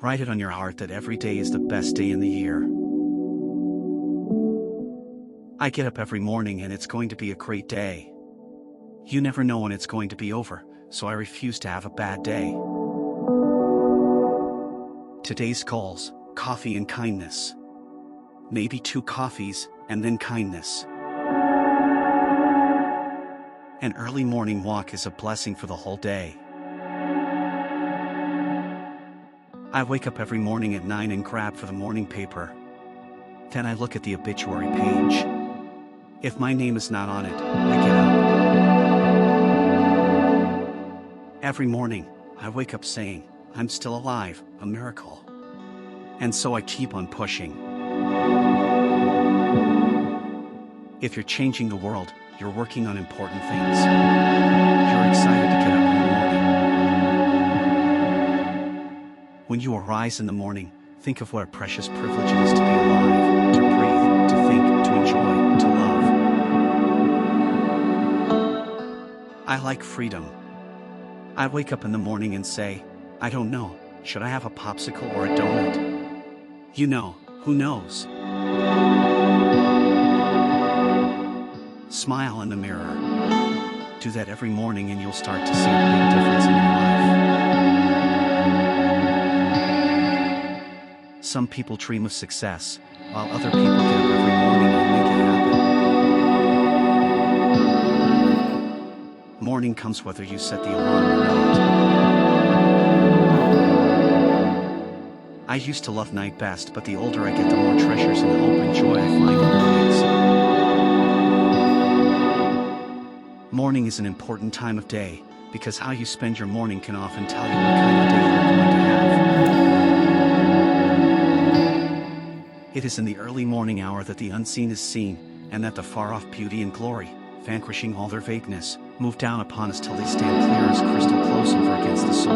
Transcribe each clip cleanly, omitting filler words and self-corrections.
Write it on your heart that every day is the best day in the year. I get up every morning and it's going to be a great day. You never know when it's going to be over, so I refuse to have a bad day. Today's calls, coffee and kindness. Maybe 2 coffees, and then kindness. An early morning walk is a blessing for the whole day. I wake up every morning at 9 and grab for the morning paper. Then I look at the obituary page. If my name is not on it, I get up. Every morning, I wake up saying, I'm still alive, a miracle. And so I keep on pushing. If you're changing the world, you're working on important things. You're excited to get up in the morning. When you arise in the morning, think of what a precious privilege it is to be alive, to breathe, to think, to enjoy, to love. I like freedom. I wake up in the morning and say, I don't know, should I have a popsicle or a donut? You know, who knows? Smile in the mirror. Do that every morning and you'll start to see a big difference in your life. Some people dream of success, while other people get up every morning and make it happen. Morning comes whether you set the alarm or not. I used to love night best, but the older I get, the more treasures and hope and joy I find in mornings. Morning is an important time of day, because how you spend your morning can often tell you what kind of day you're going to have. It is in the early morning hour that the unseen is seen, and that the far-off beauty and glory, vanquishing all their vagueness, move down upon us till they stand clear as crystal close over against the soul.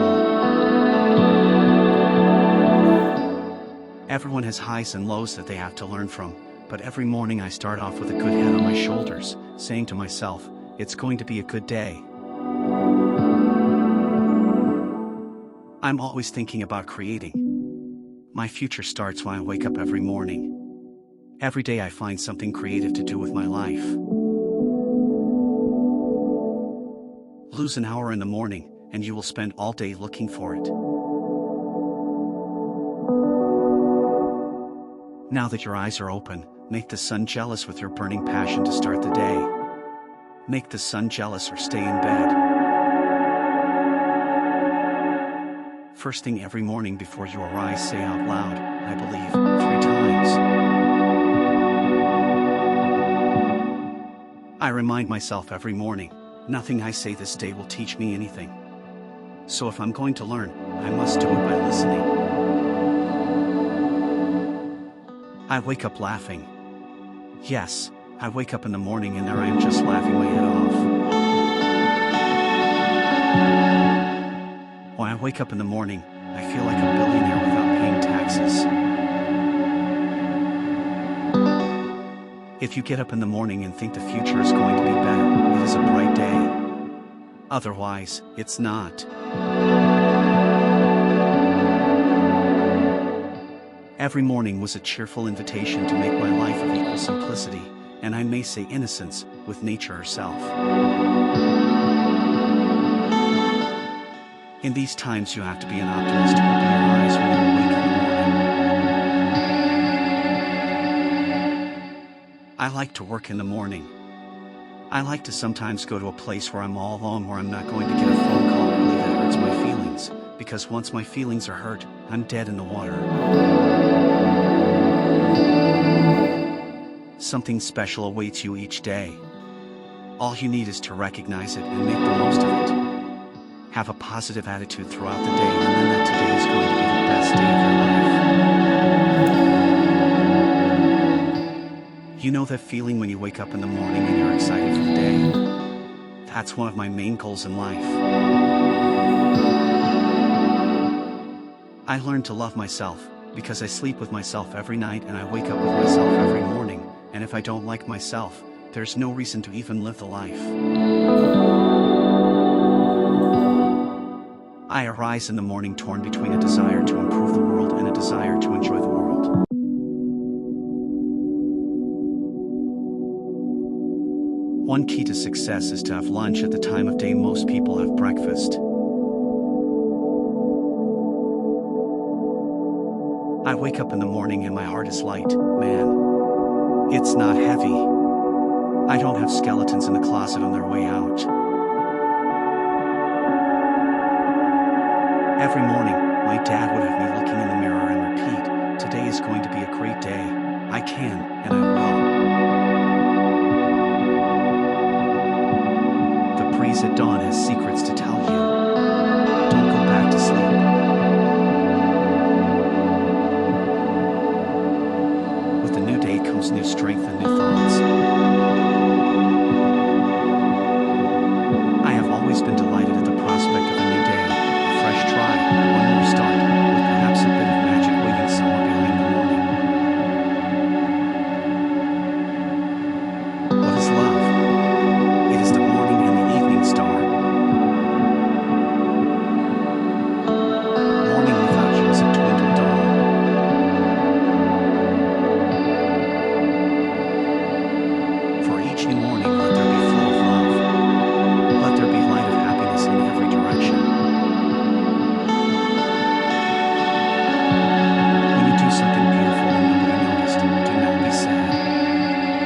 Everyone has highs and lows that they have to learn from, but every morning I start off with a good head on my shoulders, saying to myself, it's going to be a good day. I'm always thinking about creating. My future starts when I wake up every morning. Every day I find something creative to do with my life. Lose an hour in the morning, and you will spend all day looking for it. Now that your eyes are open, make the sun jealous with your burning passion to start the day. Make the sun jealous or stay in bed. First thing every morning before you arise, say out loud, I believe, 3 times. I remind myself every morning, nothing I say this day will teach me anything. So if I'm going to learn, I must do it by listening. I wake up laughing. Yes, I wake up in the morning and there I am just laughing my head off. When I wake up in the morning, I feel like a billionaire without paying taxes. If you get up in the morning and think the future is going to be better, it is a bright day. Otherwise, it's not. Every morning was a cheerful invitation to make my life of equal simplicity, and I may say innocence, with nature herself. In these times you have to be an optimist to open your eyes when you wake in the morning. I like to work in the morning. I like to sometimes go to a place where I'm all alone, where I'm not going to get a phone call early that hurts my feelings, because once my feelings are hurt, I'm dead in the water. Something special awaits you each day. All you need is to recognize it and make the most of it. Have a positive attitude throughout the day, and then that today is going to be the best day of your life. You know that feeling when you wake up in the morning and you're excited for the day? That's one of my main goals in life. I learned to love myself, because I sleep with myself every night and I wake up with myself every morning, and if I don't like myself, there's no reason to even live the life. I arise in the morning torn between a desire to improve the world and a desire to enjoy the world. One key to success is to have lunch at the time of day most people have breakfast. I wake up in the morning and my heart is light, man. It's not heavy. I don't have skeletons in the closet on their way out. Every morning, my dad would have me looking in the mirror and repeat, "Today is going to be a great day. I can, and I will." The breeze at dawn has secrets to tell you. Don't go back to sleep. With the new day comes new strength and new thoughts. I have always been delighted at the prospect of a new day, a fresh try, one more start, with perhaps a bit of magic waiting somewhere behind the morning. What is love? It is the morning and the evening star. Morning without you is a dwindled dawn. For each new morning, let there be flow of love. Let there be light of happiness in every direction. When you do something beautiful and nobody noticed, do not be sad.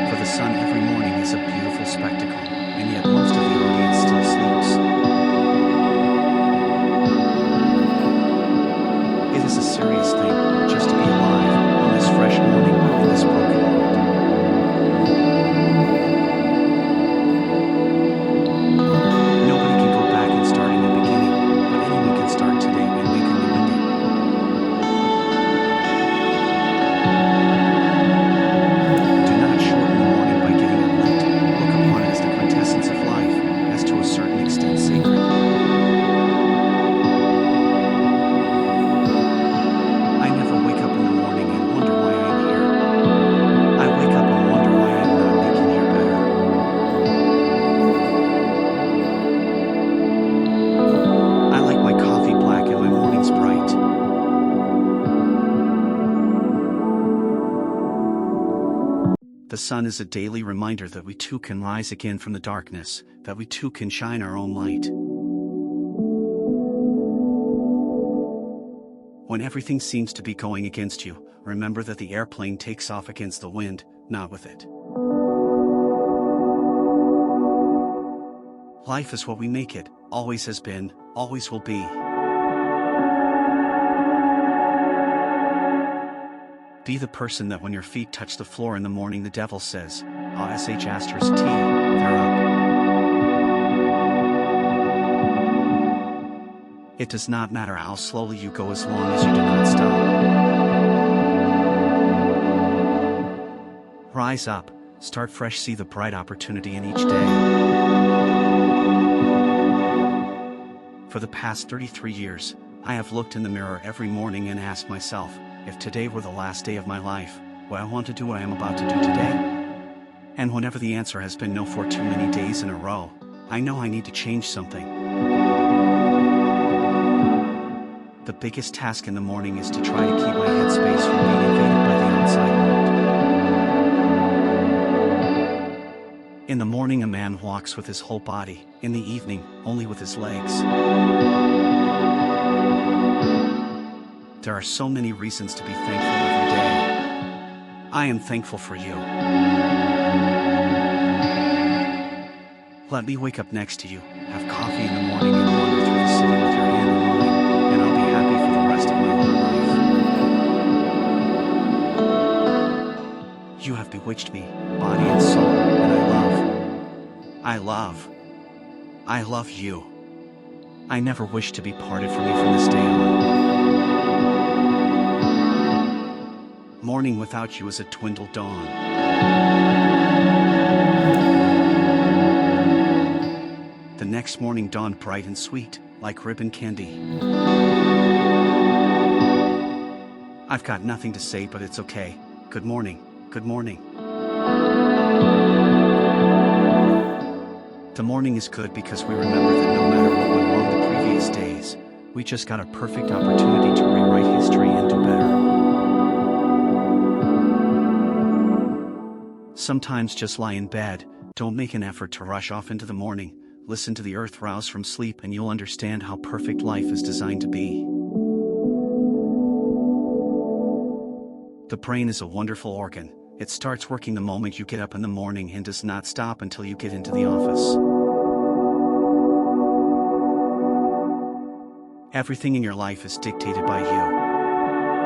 For the sun every morning is a beautiful spectacle, and yet most of the audience still sleeps. It is a serious thing, just to be alive, on this fresh morning, in this broken world. Nobody can go back and start in the beginning, but anyone can start today and make a new ending. Do not shorten the morning by getting it late. Look upon it as the quintessence of life, as to a certain extent sacred. I never wake up in the morning and wonder why I am here. I wake up and wonder why I am not making here better. I like my coffee black and my mornings bright. The sun is a daily reminder that we too can rise again from the darkness, that we too can shine our own light. When everything seems to be going against you, remember that the airplane takes off against the wind, not with it. Life is what we make it, always has been, always will be. Be the person that when your feet touch the floor in the morning the devil says, "ASH*T, they're up." It does not matter how slowly you go as long as you do not stop. Rise up, start fresh, see the bright opportunity in each day. For the past 33 years, I have looked in the mirror every morning and asked myself, if today were the last day of my life, would I want to do what I am about to do today? And whenever the answer has been no for too many days in a row, I know I need to change something. The biggest task in the morning is to try to keep my headspace from being invaded by the outside world. In the morning a man walks with his whole body, in the evening, only with his legs. There are so many reasons to be thankful every day. I am thankful for you. Let me wake up next to you, have coffee in the morning and wander through the city with your hand in mine, and I'll be happy for the rest of my whole life. You have bewitched me, body and soul, and I love you. I never wish to be parted from you from this day on. Morning without you is a dwindled dawn. The next morning dawned bright and sweet, like ribbon candy. I've got nothing to say, but it's okay. Good morning, good morning. The morning is good because we remember that no matter what went wrong the previous days, We just got a perfect opportunity to rewrite history and do better. Sometimes just lie in bed, don't make an effort to rush off into the morning, listen to the earth rouse from sleep and you'll understand how perfect life is designed to be. The brain is a wonderful organ. It starts working the moment you get up in the morning and does not stop until you get into the office. Everything in your life is dictated by you.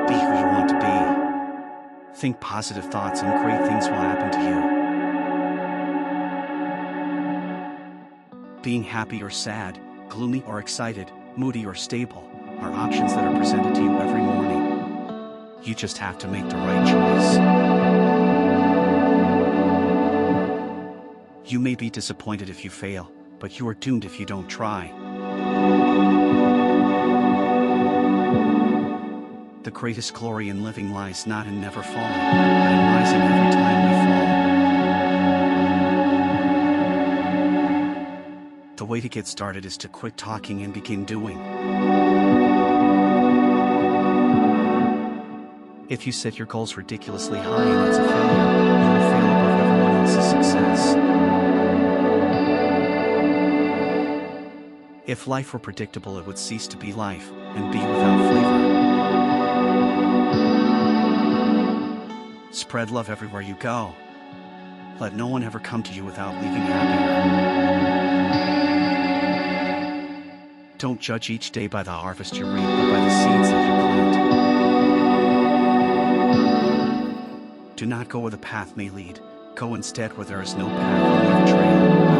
Be who you want to be. Think positive thoughts and great things will happen to you. Being happy or sad, gloomy or excited, moody or stable, are options that are presented to you every morning. You just have to make the right choice. You may be disappointed if you fail, but you are doomed if you don't try. The greatest glory in living lies not in never falling, but in rising every time we fall. The way to get started is to quit talking and begin doing. If you set your goals ridiculously high and it's a failure, you will fail above everyone else's success. If life were predictable, it would cease to be life, and be without flavor. Spread love everywhere you go. Let no one ever come to you without leaving happier. Don't judge each day by the harvest you reap, but by the seeds that you plant. Do not go where the path may lead. Go instead where there is no path, only a trail.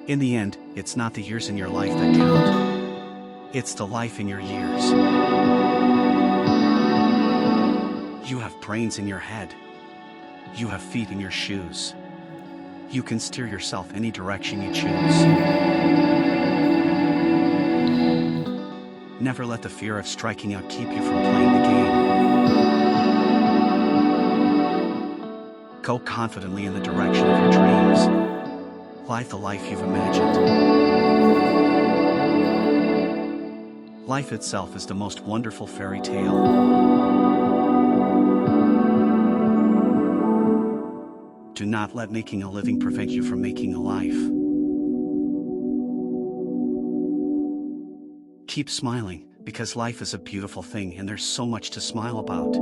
In the end, it's not the years in your life that count. It's the life in your years. You have brains in your head. You have feet in your shoes. You can steer yourself any direction you choose. Never let the fear of striking out keep you from playing the game. Go confidently in the direction of your dreams. Live the life you've imagined. Life itself is the most wonderful fairy tale. Do not let making a living prevent you from making a life. Keep smiling, because life is a beautiful thing and there's so much to smile about.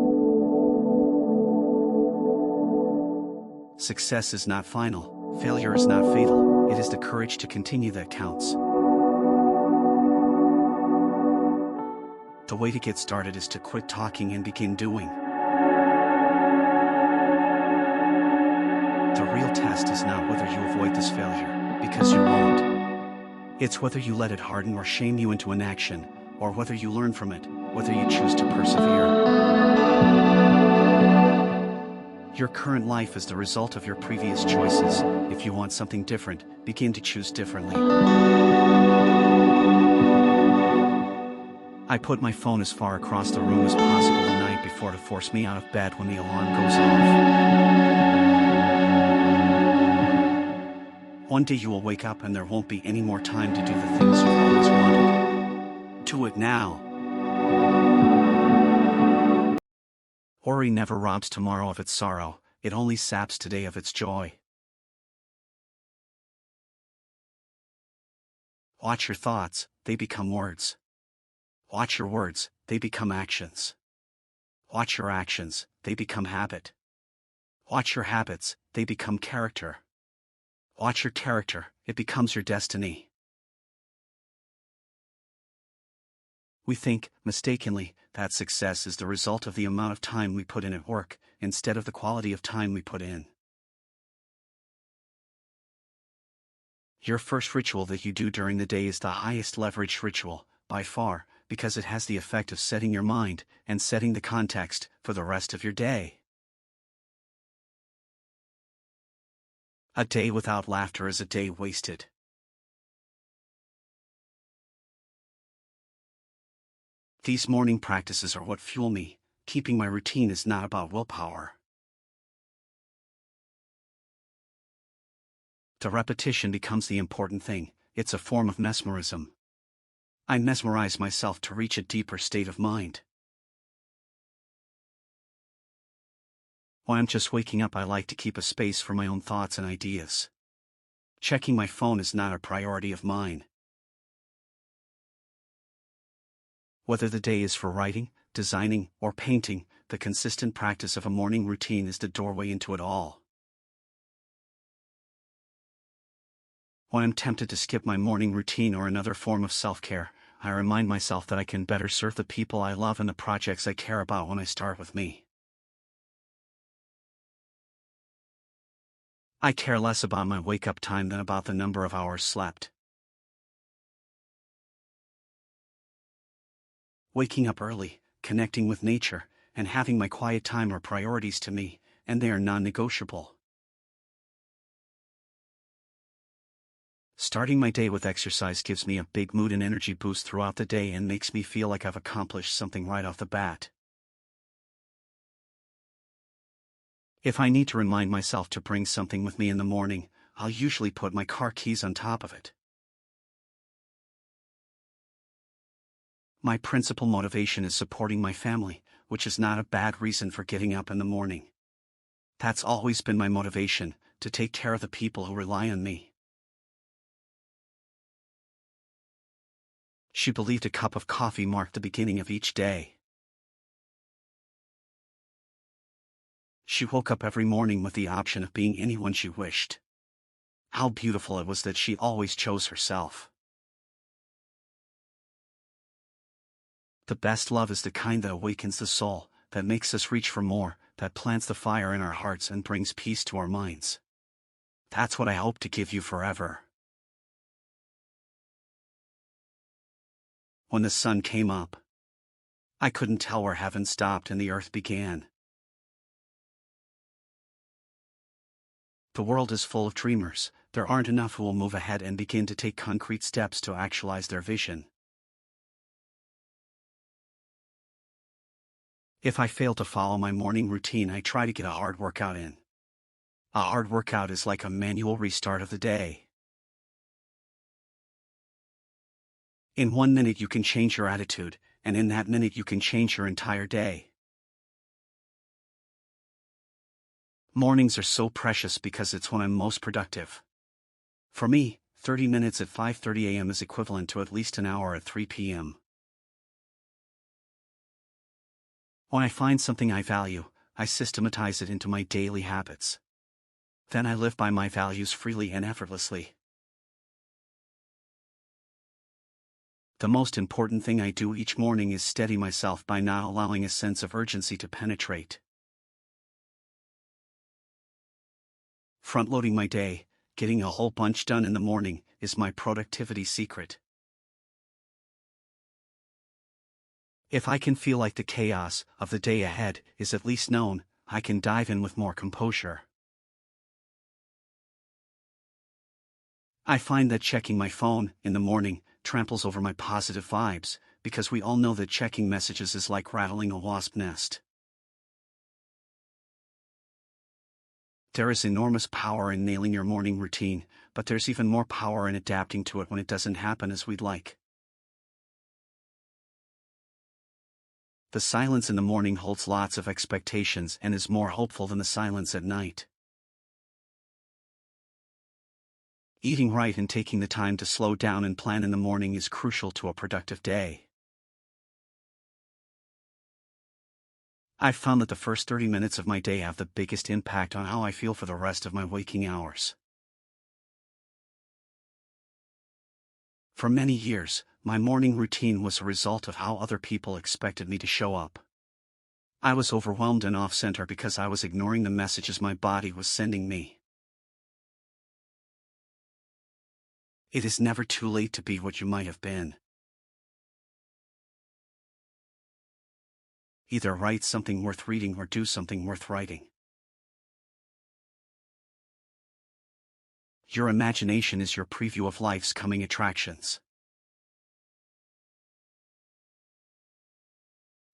Success is not final, failure is not fatal, it is the courage to continue that counts. The way to get started is to quit talking and begin doing. The real test is not whether you avoid this failure, because you won't. It's whether you let it harden or shame you into inaction, or whether you learn from it, whether you choose to persevere. Your current life is the result of your previous choices. If you want something different, begin to choose differently. I put my phone as far across the room as possible the night before to force me out of bed when the alarm goes off. One day you will wake up and there won't be any more time to do the things you've always wanted. Do it now. Worry never robs tomorrow of its sorrow, it only saps today of its joy. Watch your thoughts, they become words. Watch your words, they become actions. Watch your actions, they become habit. Watch your habits, they become character. Watch your character, it becomes your destiny. We think, mistakenly, that success is the result of the amount of time we put in at work, instead of the quality of time we put in. Your first ritual that you do during the day is the highest leverage ritual, by far, because it has the effect of setting your mind, and setting the context, for the rest of your day. A day without laughter is a day wasted. These morning practices are what fuel me. Keeping my routine is not about willpower. The repetition becomes the important thing. It's a form of mesmerism. I mesmerize myself to reach a deeper state of mind. When I'm just waking up, I like to keep a space for my own thoughts and ideas. Checking my phone is not a priority of mine. Whether the day is for writing, designing, or painting, the consistent practice of a morning routine is the doorway into it all. When I'm tempted to skip my morning routine or another form of self-care, I remind myself that I can better serve the people I love and the projects I care about when I start with me. I care less about my wake-up time than about the number of hours slept. Waking up early, connecting with nature, and having my quiet time are priorities to me, and they are non-negotiable. Starting my day with exercise gives me a big mood and energy boost throughout the day and makes me feel like I've accomplished something right off the bat. If I need to remind myself to bring something with me in the morning, I'll usually put my car keys on top of it. My principal motivation is supporting my family, which is not a bad reason for getting up in the morning. That's always been my motivation, to take care of the people who rely on me. She believed a cup of coffee marked the beginning of each day. She woke up every morning with the option of being anyone she wished. How beautiful it was that she always chose herself. The best love is the kind that awakens the soul, that makes us reach for more, that plants the fire in our hearts and brings peace to our minds. That's what I hope to give you forever. When the sun came up, I couldn't tell where heaven stopped and the earth began. The world is full of dreamers. There aren't enough who will move ahead and begin to take concrete steps to actualize their vision. If I fail to follow my morning routine, I try to get a hard workout in. A hard workout is like a manual restart of the day. In 1 minute you can change your attitude, and in that minute you can change your entire day. Mornings are so precious because it's when I'm most productive. For me, 30 minutes at 5:30 a.m. is equivalent to at least an hour at 3 p.m. When I find something I value, I systematize it into my daily habits. Then I live by my values freely and effortlessly. The most important thing I do each morning is steady myself by not allowing a sense of urgency to penetrate. Front-loading my day, getting a whole bunch done in the morning, is my productivity secret. If I can feel like the chaos of the day ahead is at least known, I can dive in with more composure. I find that checking my phone in the morning tramples over my positive vibes, because we all know that checking messages is like rattling a wasp nest. There is enormous power in nailing your morning routine, but there's even more power in adapting to it when it doesn't happen as we'd like. The silence in the morning holds lots of expectations and is more hopeful than the silence at night. Eating right and taking the time to slow down and plan in the morning is crucial to a productive day. I've found that the first 30 minutes of my day have the biggest impact on how I feel for the rest of my waking hours. For many years, my morning routine was a result of how other people expected me to show up. I was overwhelmed and off-center because I was ignoring the messages my body was sending me. It is never too late to be what you might have been. Either write something worth reading or do something worth writing. Your imagination is your preview of life's coming attractions.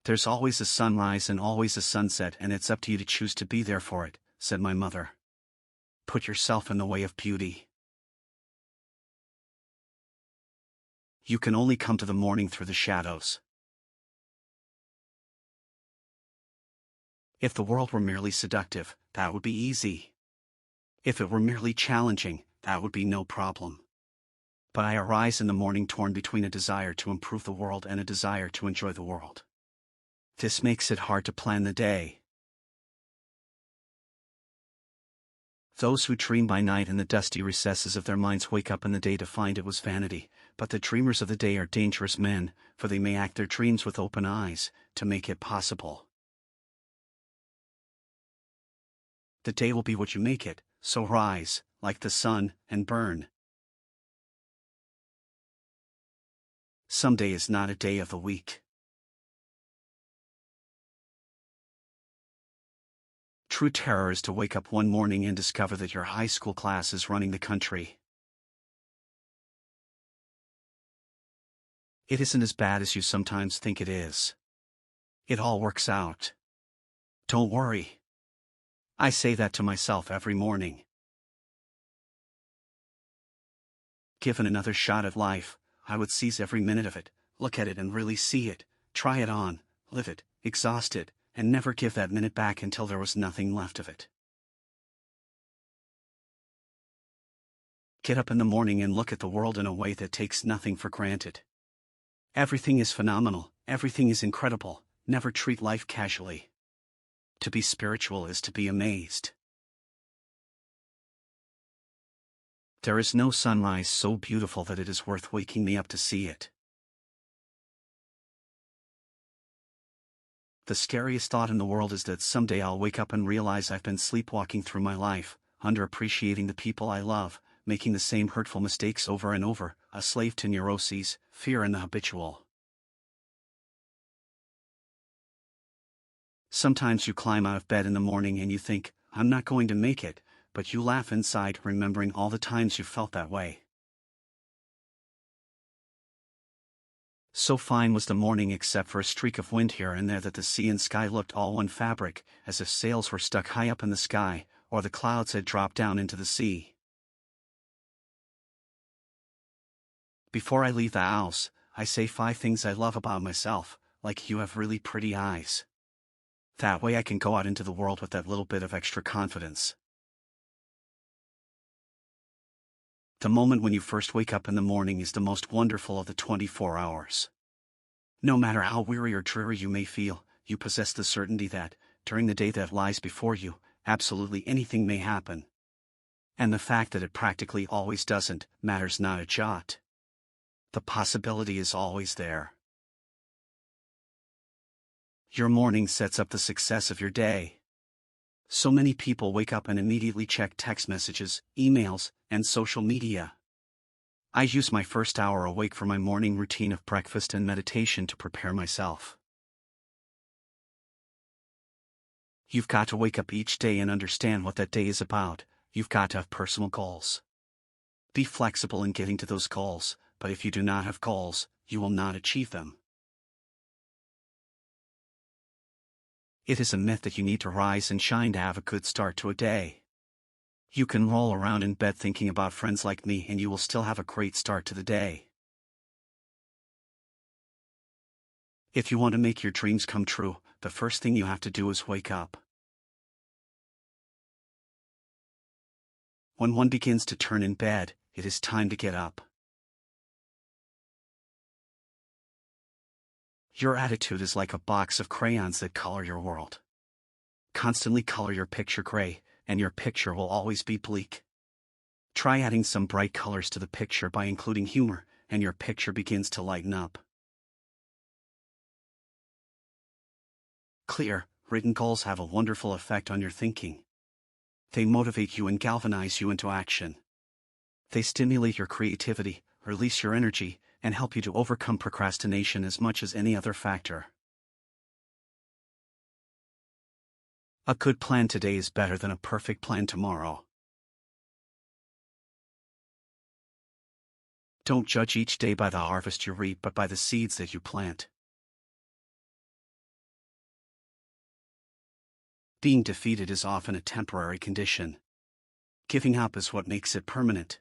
There's always a sunrise and always a sunset, and it's up to you to choose to be there for it, said my mother. Put yourself in the way of beauty. You can only come to the morning through the shadows. If the world were merely seductive, that would be easy. If it were merely challenging, that would be no problem. But I arise in the morning torn between a desire to improve the world and a desire to enjoy the world. This makes it hard to plan the day. Those who dream by night in the dusty recesses of their minds wake up in the day to find it was vanity, but the dreamers of the day are dangerous men, for they may act their dreams with open eyes, to make it possible. The day will be what you make it, so rise, like the sun, and burn. Some day is not a day of the week. True terror is to wake up one morning and discover that your high school class is running the country. It isn't as bad as you sometimes think it is. It all works out. Don't worry. I say that to myself every morning. Given another shot at life, I would seize every minute of it, look at it and really see it, try it on, live it, exhaust it, and never give that minute back until there was nothing left of it. Get up in the morning and look at the world in a way that takes nothing for granted. Everything is phenomenal, everything is incredible, never treat life casually. To be spiritual is to be amazed. There is no sunrise so beautiful that it is worth waking me up to see it. The scariest thought in the world is that someday I'll wake up and realize I've been sleepwalking through my life, underappreciating the people I love, making the same hurtful mistakes over and over, a slave to neuroses, fear and the habitual. Sometimes you climb out of bed in the morning and you think, I'm not going to make it, but you laugh inside remembering all the times you felt that way. So fine was the morning except for a streak of wind here and there that the sea and sky looked all one fabric, as if sails were stuck high up in the sky, or the clouds had dropped down into the sea. Before I leave the house, I say 5 things I love about myself, like you have really pretty eyes. That way I can go out into the world with that little bit of extra confidence. The moment when you first wake up in the morning is the most wonderful of the 24 hours. No matter how weary or dreary you may feel, you possess the certainty that, during the day that lies before you, absolutely anything may happen. And the fact that it practically always doesn't, matters not a jot. The possibility is always there. Your morning sets up the success of your day. So many people wake up and immediately check text messages, emails, and social media. I use my first hour awake for my morning routine of breakfast and meditation to prepare myself. You've got to wake up each day and understand what that day is about. You've got to have personal goals. Be flexible in getting to those goals, but if you do not have goals, you will not achieve them. It is a myth that you need to rise and shine to have a good start to a day. You can roll around in bed thinking about friends like me and you will still have a great start to the day. If you want to make your dreams come true, the first thing you have to do is wake up. When one begins to turn in bed, it is time to get up. Your attitude is like a box of crayons that color your world. Constantly color your picture gray, and your picture will always be bleak. Try adding some bright colors to the picture by including humor, and your picture begins to lighten up. Clear, written goals have a wonderful effect on your thinking. They motivate you and galvanize you into action. They stimulate your creativity, release your energy, and help you to overcome procrastination as much as any other factor. A good plan today is better than a perfect plan tomorrow. Don't judge each day by the harvest you reap but by the seeds that you plant. Being defeated is often a temporary condition. Giving up is what makes it permanent.